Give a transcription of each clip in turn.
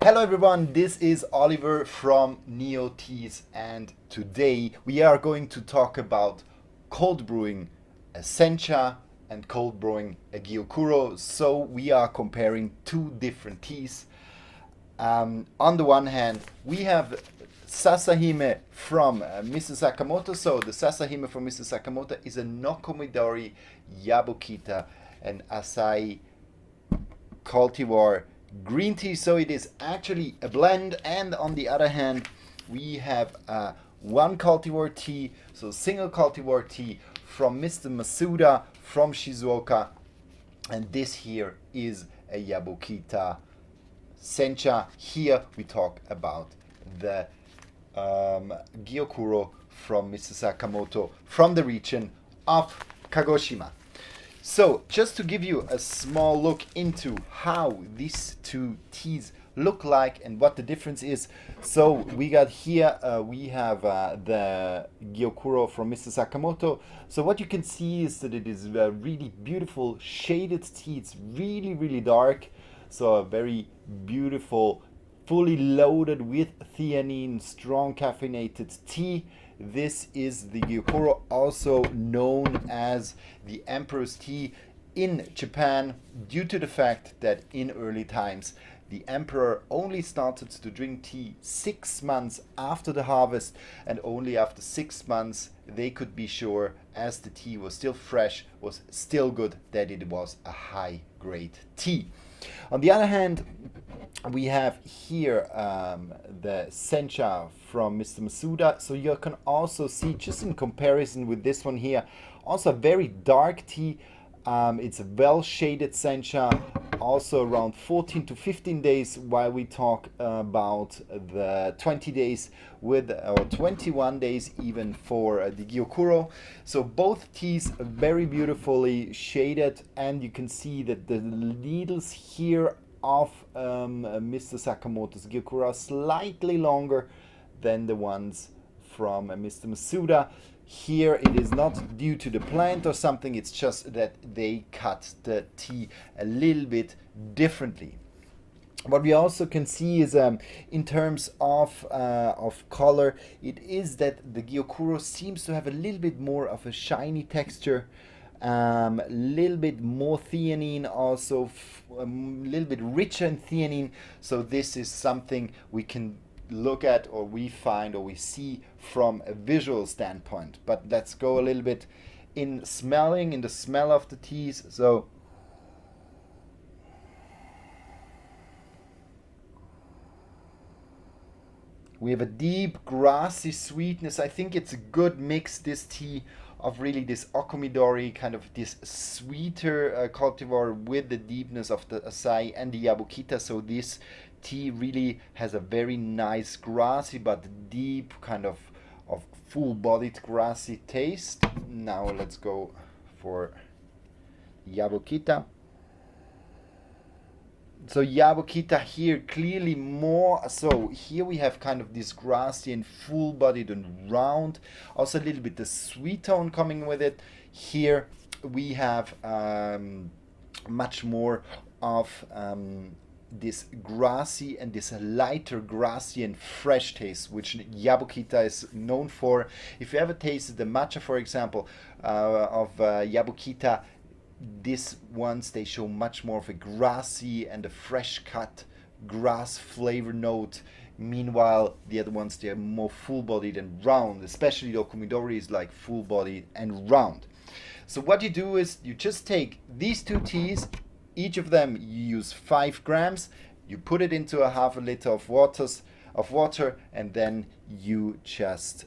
Hello everyone, this is Oliver from Neo Teas, and today we are going to talk about cold brewing a Sencha and cold brewing a Gyokuro. So we are comparing two different teas. On the one hand, we have Sasahime from Mr. Sakamoto. So the Sasahime from Mr. Sakamoto is a Nokomidori Yabukita, an Acai cultivar green tea, so it is actually a blend. And on the other hand, we have one cultivar tea, so single cultivar tea from Mr. Masuda from Shizuoka, and this here is a Yabukita Sencha. Here we talk about the Gyokuro from Mr. Sakamoto from the region of Kagoshima. So, just to give you a small look into how these two teas look like and what the difference is. So, we got here, we have the Gyokuro from Mr. Sakamoto. So, what you can see is that it is a really beautiful shaded tea. It's really, really dark. So, a very beautiful, fully loaded with theanine, strong caffeinated tea. This is the Gyokuro, also known as the Emperor's Tea in Japan, due to the fact that in early times the emperor only started to drink tea 6 months after the harvest, and only after 6 months they could be sure, as the tea was still fresh, was still good, that it was a high grade tea. On the other hand, we have here the Sencha from Mr. Masuda. So you can also see, just in comparison with this one here, also a very dark tea. It's a well shaded Sencha, also around 14 to 15 days, while we talk about the 20 days with, or 21 days even, for the Gyokuro. So both teas are very beautifully shaded, and you can see that the needles here of Mr. Sakamoto's Gyokuro are slightly longer than the ones from Mr. Masuda. Here it is not due to the plant or something, it's just that they cut the tea a little bit differently. What we also can see is, in terms of color, it is that the Gyokuro seems to have a little bit more of a shiny texture, a little bit more theanine, also a little bit richer in theanine. So this is something we can look at, or we find, or we see from a visual standpoint. But let's go a little bit in smelling, in the smell of the teas. So we have a deep grassy sweetness. I think it's a good mix, this tea, of really this Okomidori, kind of this sweeter cultivar with the deepness of the Acai and the Yabukita. So this tea really has a very nice grassy but deep kind of full-bodied grassy taste. Now let's go for Yabukita. So Yabukita here clearly more, so here we have kind of this grassy and full-bodied and round, also a little bit the sweet tone coming with it. Here we have much more of this grassy and this lighter grassy and fresh taste, which Yabukita is known for. If you ever tasted the matcha, for example, of Yabukita, these ones, they show much more of a grassy and a fresh cut grass flavor note. Meanwhile, the other ones, they are more full-bodied and round. Especially the Okomidori is like full-bodied and round. So what you do is you just take these two teas, each of them you use 5 grams, you put it into a half a liter of water, and then you just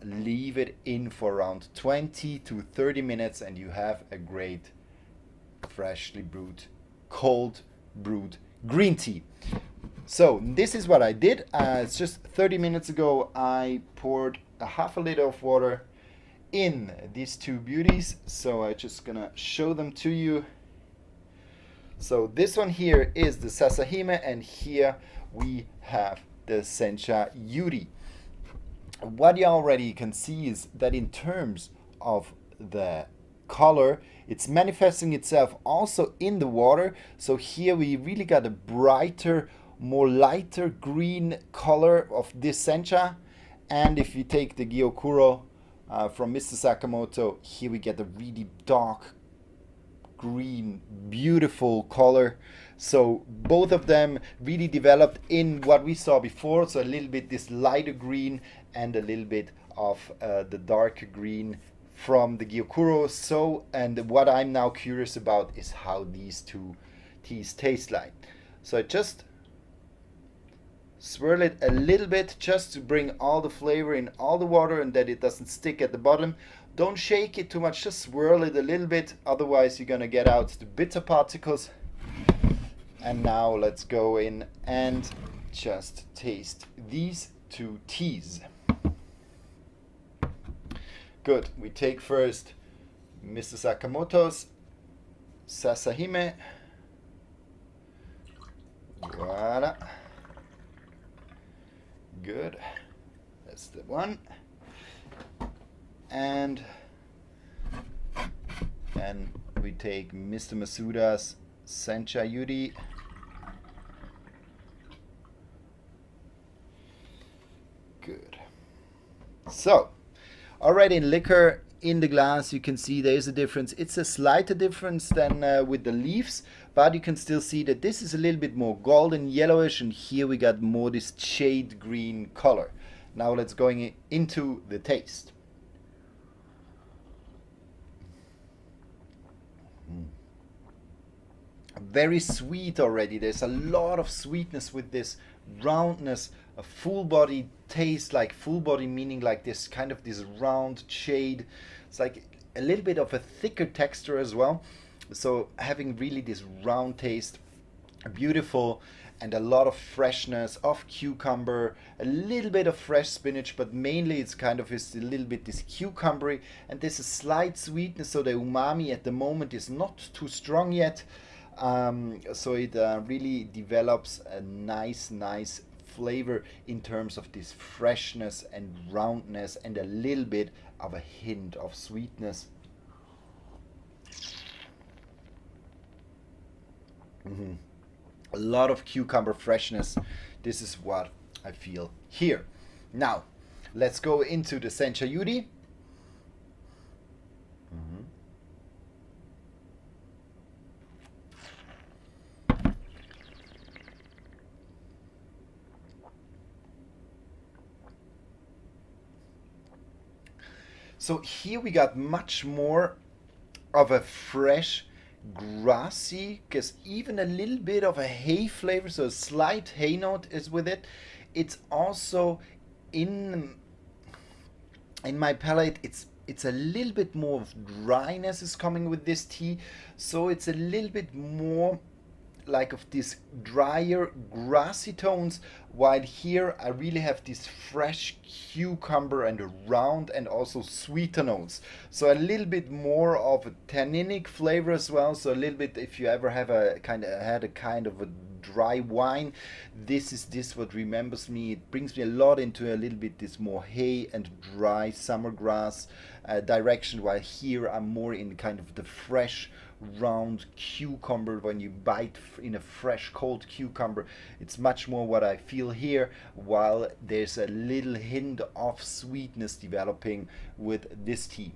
leave it in for around 20 to 30 minutes, and you have a great freshly brewed, cold brewed green tea. So this is what I did. It's just 30 minutes ago I poured a half a liter of water in these two beauties. So I'm just gonna show them to you. So this one here is the Sasahime, and here we have the Sencha Yuri. What you already can see is that in terms of the color, it's manifesting itself also in the water. So here we really got a brighter, more lighter green color of this Sencha. And if you take the Gyokuro from Mr. Sakamoto, here we get a really dark green, beautiful color. So both of them really developed in what we saw before. So a little bit this lighter green and a little bit of the darker green from the Gyokuro. So, and what I'm now curious about is how these two teas taste like. So I just swirl it a little bit just to bring all the flavor in all the water and that it doesn't stick at the bottom. Don't shake it too much, just swirl it a little bit, otherwise you're gonna get out the bitter particles. And now let's go in and just taste these two teas. Good, we take first Mr. Sakamoto's Sasahime. Voila. Good, that's the one. And then we take Mr. Masuda's Sencha Yuri. Good. So, already in liquor in the glass, you can see there's a difference. It's a slighter difference than with the leaves, but you can still see that this is a little bit more golden yellowish, and here we got more this shade green color. Now let's go into the taste. Very sweet already. There's a lot of sweetness with this roundness, a full body taste, like full body meaning like this kind of this round shade. It's like a little bit of a thicker texture as well. So having really this round taste, beautiful, and a lot of freshness of cucumber, a little bit of fresh spinach, but mainly it's kind of a little bit this cucumbery, and there's a slight sweetness, so the umami at the moment is not too strong yet. So it really develops a nice flavor in terms of this freshness and roundness and a little bit of a hint of sweetness. A lot of cucumber freshness. This is what I feel here. Now, let's go into the Sencha Yuri. So here we got much more of a fresh, grassy, because even a little bit of a hay flavor, so a slight hay note is with it. It's also in my palate, it's a little bit more of dryness is coming with this tea, so it's a little bit more like of these drier grassy tones, while here I really have this fresh cucumber and a round and also sweeter notes. So a little bit more of a tanninic flavor as well. So a little bit, if you ever have had a kind of a dry wine, this is what remembers me. It brings me a lot into a little bit this more hay and dry summer grass direction, while here I'm more in kind of the fresh round cucumber. When you bite in a fresh cold cucumber, it's much more what I feel here, while there's a little hint of sweetness developing with this tea.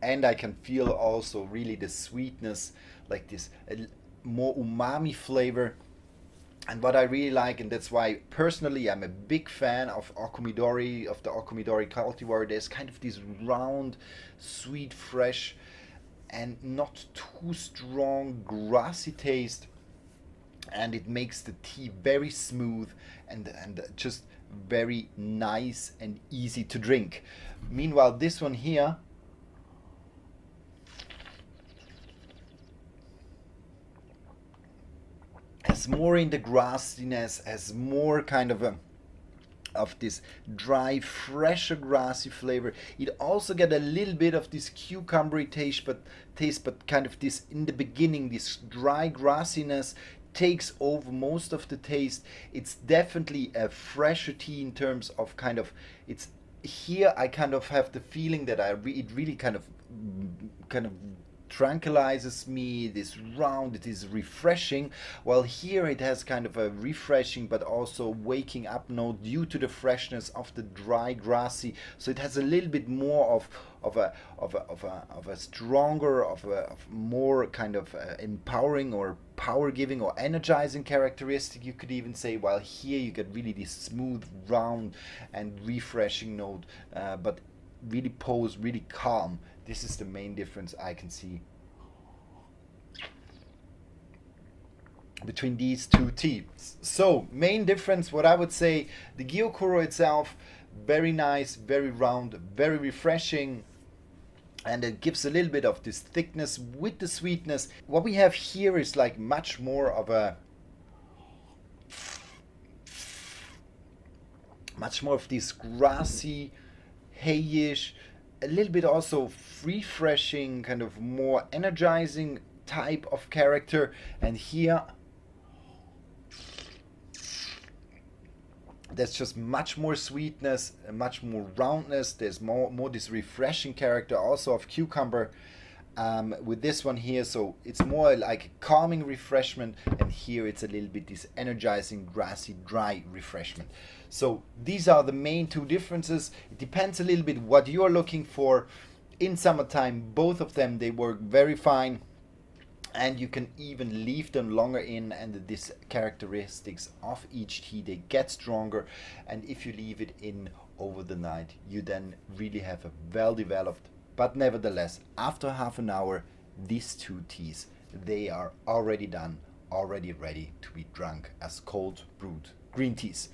And I can feel also really the sweetness, like this more umami flavor. And what I really like, and that's why personally I'm a big fan of Okumidori, of the Okumidori cultivar, there's kind of this round, sweet, fresh, and not too strong grassy taste. And it makes the tea very smooth and just very nice and easy to drink. Meanwhile, this one here, has more in the grassiness, has more kind of this dry, fresher, grassy flavor. It also get a little bit of this cucumbery taste, but kind of this in the beginning, this dry grassiness takes over most of the taste. It's definitely a fresher tea in terms of kind of, it's here I kind of have the feeling that it really kind of tranquilizes me, it is round, it is refreshing, while here it has kind of a refreshing but also waking up note due to the freshness of the dry grassy. So it has a little bit more of a stronger, of more kind of empowering or power giving or energizing characteristic, you could even say, while here you get really this smooth, round and refreshing note, but really posed, really calm. This is the main difference I can see between these two teas. So, main difference, what I would say, the Gyokuro itself, very nice, very round, very refreshing, and it gives a little bit of this thickness with the sweetness. What we have here is like much more of this grassy, hayish, a little bit also refreshing, kind of more energizing type of character. And here there's just much more sweetness, much more roundness. There's more this refreshing character also of cucumber with this one here. So it's more like a calming refreshment, and here it's a little bit this energizing, grassy, dry refreshment. So these are the main two differences. It depends a little bit what you're looking for. In summertime, both of them, they work very fine, and you can even leave them longer in, and these characteristics of each tea, they get stronger. And if you leave it in over the night, you then really have a well developed, but nevertheless, after half an hour, these two teas, they are already done, already ready to be drunk as cold brewed green teas.